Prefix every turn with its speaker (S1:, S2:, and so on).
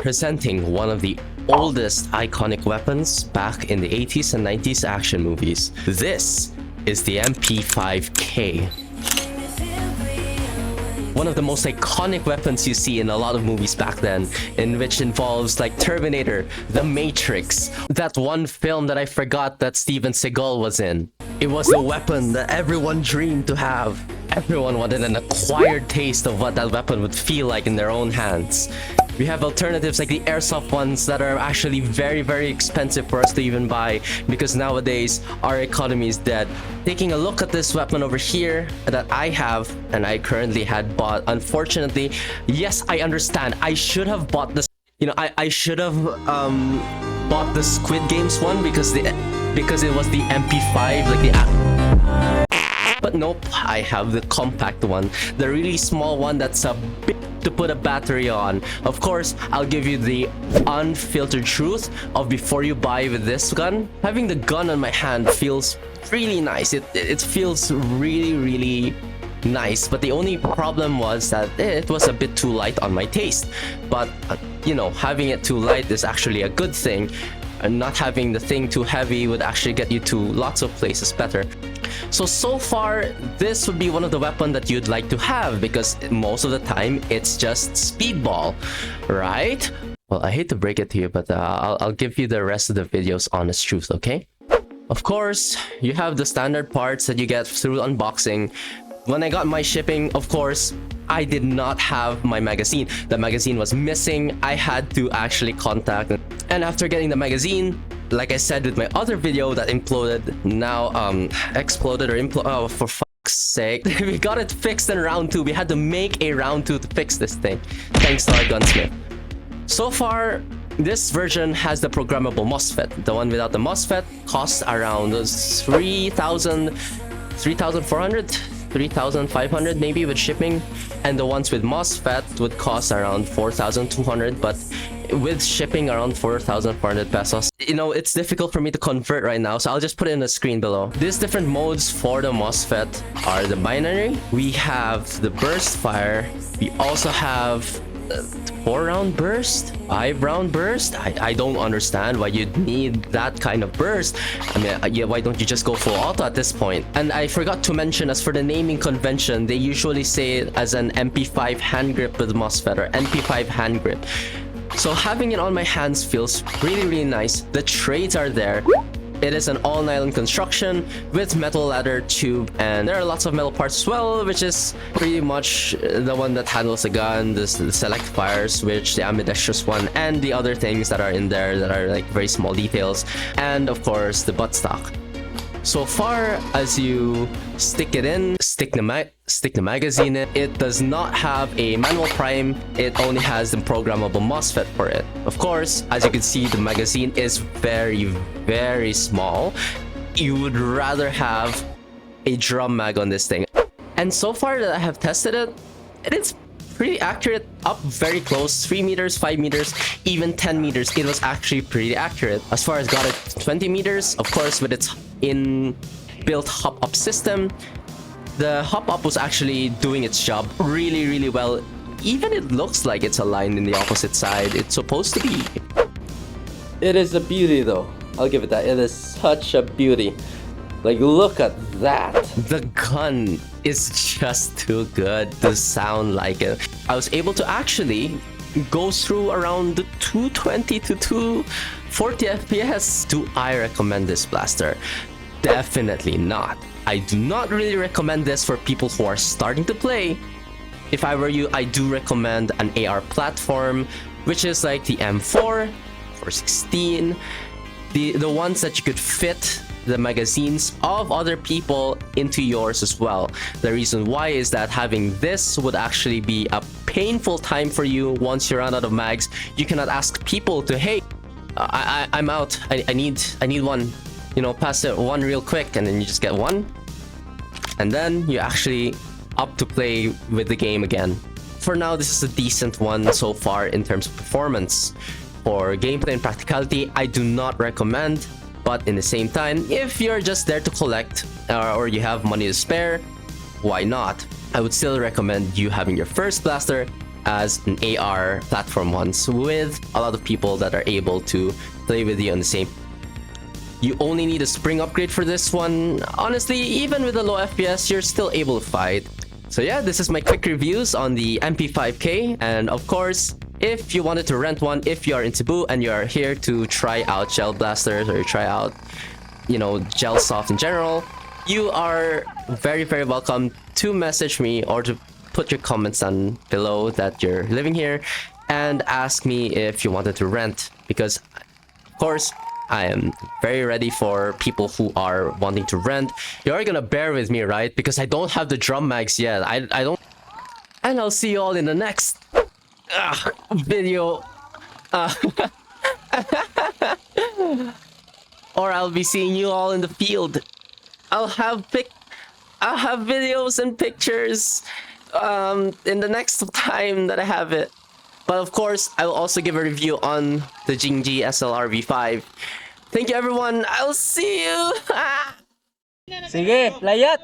S1: Presenting one of the oldest iconic weapons back in the 80s and 90s action movies. This is the MP5K. One of the most iconic weapons you see in a lot of movies back then, in which involves like Terminator, The Matrix, that one film that I forgot that Steven Seagal was in. It was the weapon that everyone dreamed to have. Everyone wanted an acquired taste of what that weapon would feel like in their own hands. We have alternatives like the airsoft ones that are actually very, very expensive for us to even buy because nowadays our economy is dead. Taking a look at this weapon over here that I have and I currently had bought, unfortunately, yes, I understand. I should have bought this. You know, I should have bought the Squid Games one because it was the MP5, like the. But nope, I have the compact one, the really small one that's a bit to put a battery on. Of course, I'll give you the unfiltered truth of before you buy with this gun. Having the gun on my hand feels really nice. It feels really, really nice. But the only problem was that it was a bit too light on my taste. But, you know, having it too light is actually a good thing. And not having the thing too heavy would actually get you to lots of places better. So far, this would be one of the weapons that you'd like to have because most of the time, it's just speedball, right? Well, I hate to break it to you, but I'll give you the rest of the video's honest truth, okay? Of course, you have the standard parts that you get through unboxing. When I got my shipping, of course, I did not have my magazine. The magazine was missing. I had to actually contact. And after getting the magazine, like I said with my other video that imploded, now exploded or imploded, oh, for fuck's sake. We got it fixed in round 2. We had to make a round 2 to fix this thing. Thanks to our gunsmith. So far, this version has the programmable MOSFET. The one without the MOSFET costs around 3,400, 3,500 maybe with shipping. And the ones with MOSFET would cost around 4,200, but with shipping around 4,400 pesos. You know, it's difficult for me to convert right now, so I'll just put it in the screen below. These different modes for the MOSFET are the binary. We have the burst fire. We also have 4-round burst, 5-round burst. I don't understand why you'd need that kind of burst. I mean, yeah, why don't you just go full auto at this point? And I forgot to mention, as for the naming convention, they usually say it as an MP5 Handgrip with MOSFET or MP5 Handgrip. So having it on my hands feels really, really nice. The trades are there. It is an all-nylon construction with metal ladder tube, and there are lots of metal parts as well, which is pretty much the one that handles the gun, the select fire switch, the ambidextrous one, and the other things that are in there that are like very small details, and of course the buttstock. So far as you stick it in, stick the magazine in, it does not have a manual prime. It only has the programmable MOSFET for it. Of course, as you can see, the magazine is very, very small. You would rather have a drum mag on this thing. And so far that I have tested it, it's pretty accurate, up very close, 3 meters, 5 meters, even 10 meters. It was actually pretty accurate. As far as got it 20 meters, of course, with its in-built hop-up system, the hop-up was actually doing its job really, really well. Even it looks like it's aligned in the opposite side. It's supposed to be. It is a beauty though. I'll give it that. It is such a beauty. Like, look at that. The gun is just too good to sound like it. I was able to actually go through around 220 to 240 FPS. Do I recommend this blaster? Definitely not. I do not really recommend this for people who are starting to play. If I were you, I do recommend an AR platform, which is like the M4, 416, the ones that you could fit the magazines of other people into yours as well. The reason why is that having this would actually be a painful time for you once you run out of mags. You cannot ask people to, hey, I'm out. I need one. You know, pass it one real quick, and then you just get one. And then you actually up to play with the game again. For now, this is a decent one so far in terms of performance. For gameplay and practicality, I do not recommend. But in the same time, if you're just there to collect or you have money to spare, why not? I would still recommend you having your first blaster as an AR platform once with a lot of people that are able to play with you on the same. You only need a spring upgrade for this one. Honestly, even with a low FPS, you're still able to fight. So yeah, this is my quick reviews on the MP5K. And of course, if you wanted to rent one, if you are in Cebu and you are here to try out gel blasters or try out, you know, gel soft in general, you are very, very welcome to message me or to put your comments down below that you're living here and ask me if you wanted to rent, because of course I am very ready for people who are wanting to rent. You're gonna bear with me, right? Because I don't have the drum mags yet. I don't. And I'll see you all in the next video. Or I'll be seeing you all in the field. I'll have videos and pictures in the next time that I have it. But of course, I will also give a review on the Jingji SLR V5. Thank you, everyone. I'll see you.
S2: Sige, layat!